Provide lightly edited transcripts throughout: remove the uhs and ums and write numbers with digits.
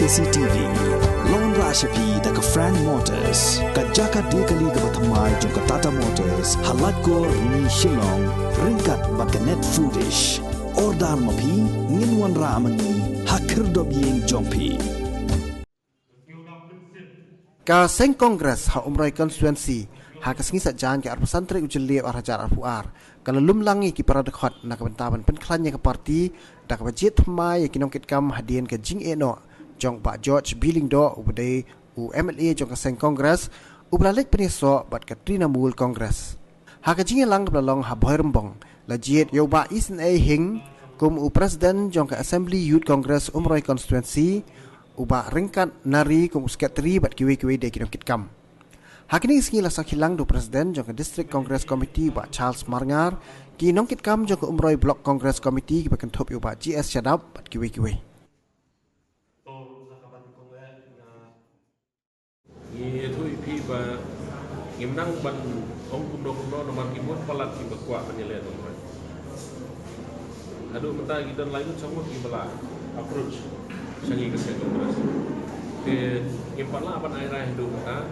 KCTV Lon Rashapi daga Frank Motors kajaka dekali ga bathamai jong Tata Motors halat ko ni Shillong ringkat bakanet foodish ordal mapi nginwan ramani hakir dobyeng jongpi ka seng kongres ha umroi constituency ha kasngi sajan ke arpasantri ujeli arhajar arpuar kana lumlangi ki paradkhot na kabentaban penklanya ke parti dak bajit thmai ki nongkit kam hadien ke jing eno jong ba George Billingdo ubade u MLA jong ka seng kongres ubralik peniso bat ka Trinamool kongres ha ka jing lang blalong ha boirembong lajiet yo ba isen a hing kum u president jong ka assembly youth congress umroi constituency uba ringkat nari kum sekretari bat kiwe de ki nongkit kam hakini singi la sakhilang do president jong district congress committee ba Charles Marngar ki nongkit kam jong umroi block congress committee ki bakan thop yo ba GS Shadap bat kiwe ye thui pi ba ngimnang ban ong kumdo nomor kimot palat ki bakwa panile nomor adu mata gidan lain semua ki bala approach sangi ke kongres ke impala ban aira hindu mata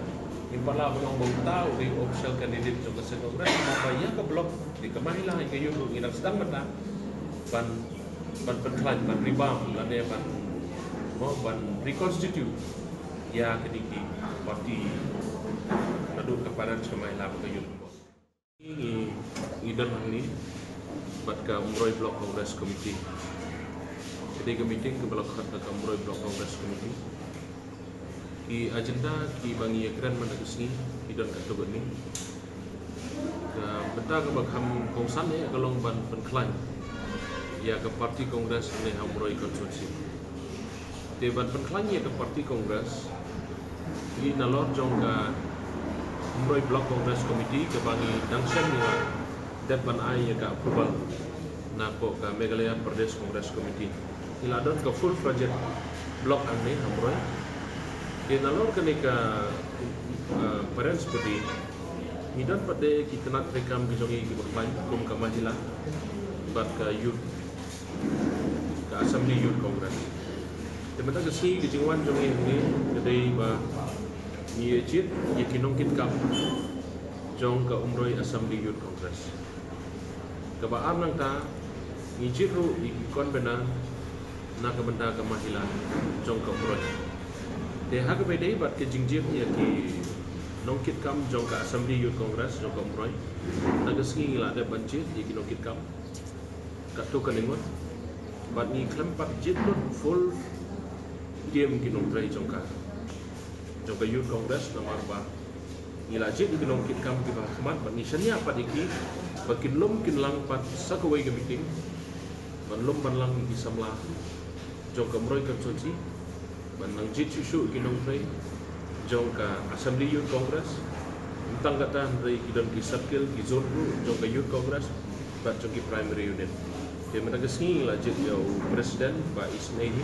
impala bang bangtau di official candidate jong ke kongres apa ya ke blok di kemahila ke yu ngidang sedang mata ban penklan ban ribam lade ban mau ban reconstitute ya kediki parti nadu kepada semai lab ke yu ini idan ni bat ka umroi block congress committee ketika meeting ke block khat ka umroi block congress committee ki agenda ki bangi ekran managusni idan ka to ni ka beta ka bakham kongsan ya kalong ban penklan ya ke parti kongres ni umroi konstitusi dewan penklan ya ke parti kongres di nalor jong ka umroi block congress committee ke bangi dangshan ni dat ban ai ya ka approval na ko ka Meghalaya Pradesh Congress Committee iladon ka full project block ani umroi ke nalor ke ni ka parents putih midan pada kita nak rekam ke jongi ki bermain kum ka mahila bat ka youth ka assembly youth congress temata ke si ke jingwan jongi ni kedai ba ni chit ye kinong kit kam jong ka umroi assembly youth congress ka ba am nang ta ni chit ru i kon bena na ka benda ka mahila jong ka umroi de ha ka bedai bat ke jingjip ye ki nong kit kam jong ka assembly youth congress jong ka umroi na ka singi la de banjit ye kinong kit kam ka to ka lingot bat ni klempak jit full game kinong trai jong ka youth congress nomor 4 ilajit di kinong kit kam ki bahmat bat ni shania pat iki bakin lum kin lang pat sakawai ke meeting ban lum ban lang ki samla jong ka umroi konstitusi ban nang jit susu kinong trai jong ka assembly youth congress tentang kata dari kidon ki circle ki zone ru jong ka youth congress bat jong ki primary unit dia menang singi lajit yo presiden ba isnehi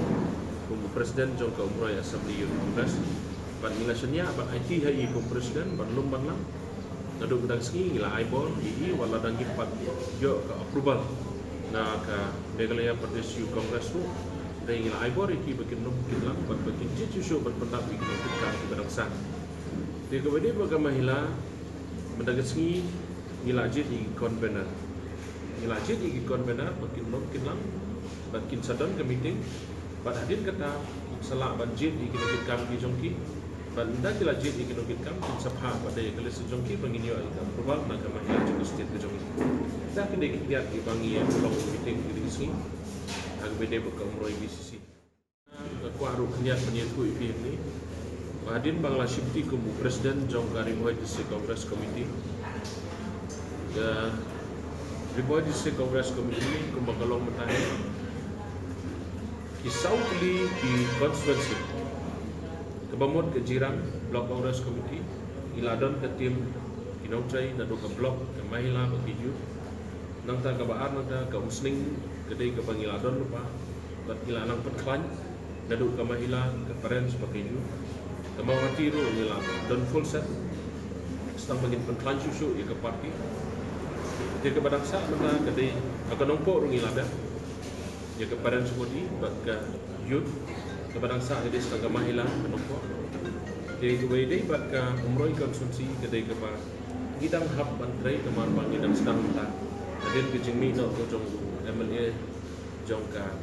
presiden jong ka umroi assembly youth congress ban milasnya ban IT hai pun presiden ban lum ban lang nadu bedang singi ila aibol i wala dangi pat yo ka approval na ka Meghalaya Pradesh Youth Congress tu dari ila aibol iki bakin lum kilang ban bakin jitu show ban pendap iki kita bedang sang dia kewede baga mahila mendaga singi ila jit i convener bakin lum kilang bakin sadon ke meeting ban hadir kata salah banjit iki kita ki jongki ban dah dilajit iki kita kam sabha pada kelas jongki banginyo ika approval na kama ya jong state jongki ta kene kiat di bangi ya long meeting di sini ag bede buka umroi BCC ko aru kiat penyetu ipi ni Hadin Bangla Shifti kumu presiden jong kari Riboy District Congress Committee ya Riboy District Congress Committee kumu kalong matahe Southly di constituency kebamut ke Jirang Block Congress Committee iladon ke tim kinongtrai nadu ke blok ke mahila ke youth nang ta ke baar nang ta ke musling kedai ke bangiladon lupa bat ila nang petklan nadu ke mahila ke parents ke youth ke mawati ru ila don full set setang bangin petklan susu ya ke parti dia ke badang sa nang kedai akan nompo ru ilada ya ke parents body bat ke youth kebangsaan ini setengah mahila menopok. Jadi kebaik day baka umroh konsumsi kedai kepa gidang hab bantrai kemar bang gidang sedang tak. Hadir kejeng mi nak jong MLA jongka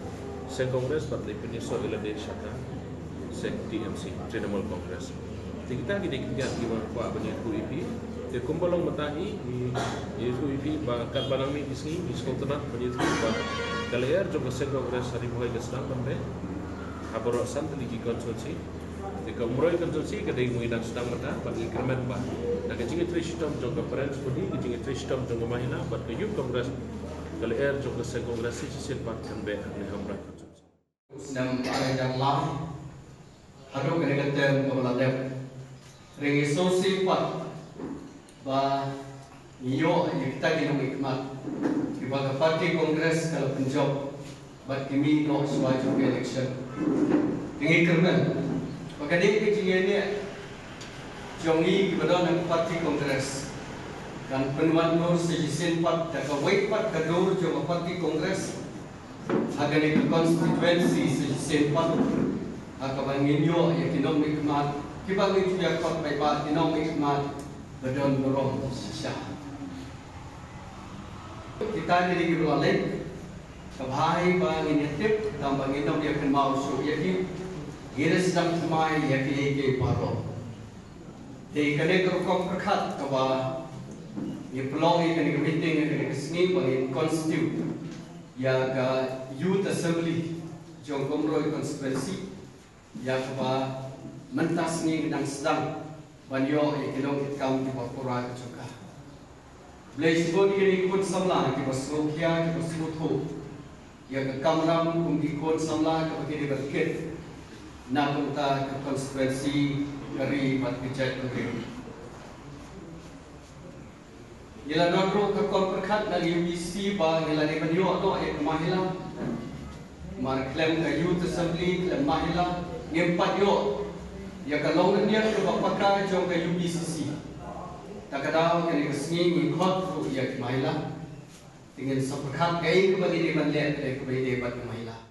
Seng Kongres Partai Penyesuaian Iladesh Shata Seng TMC Trinamool Congress. Jadi kita kita gimana Pak Banyat UIP. Dia kumbalong matahi di UIP bakat barang mi isni di sekolah Banyat UIP. Kalian jongka Seng Kongres hari mulai kesedang sampai haborok santeliki konsumsi. Jika umroh konsumsi kedai muidang sedang mata bagi increment bah. Nak kecing trishtom jongka parents budi kecing trishtom jongka mahina bat ke youth congress kali jongka Seng Kongres sisi pat kan be ni hamra konsumsi. Nam ada lah haru kena kata pemeladap ringi sosi pat ba iyo kita kena hikmat kibaga parti kongres kalau Punjab bat kimi no swaju election ringi kerman maka dia kecingnya ni jongi kepada nak parti kongres dan penuan nur sejisin pat dan kawai pat kadur jong parti kongres agar ni konstituensi sejisin pat agar bangin yo ya kinom hikmat kibang itu ya pat baik pat kinom hikmat bedon dorong syah kita jadi berlalu kabhai bangin yatip tambah kinom dia kan mau so yakin ini sedang semai yakin ke paro di kene kerukam kerkat kawa ni pelong ni meeting ni kesini bangin konstitut ya ga youth assembly jong komroi konstituensi ya kawa mentas ni gedang sedang banyo ya kilong itkam di papura juga blai sibon ni kun samla ki basrokia ki basrutho ya ga kamram kum di kun samla ka bagi berkit na punta ke konstituensi dari mat kejat negeri. Ila nodro ke kon perkat dari UBC ba ila ni banyo to ek mahila mar klaim ke youth assembly klaim mahila ngempat yo ya kalau dia ke bapaka jong ke UBCC takadaw ke ni kesni ni khot ru ya mahila tingin sa perkat kai ke bagi di banlet ke bagi debat mahila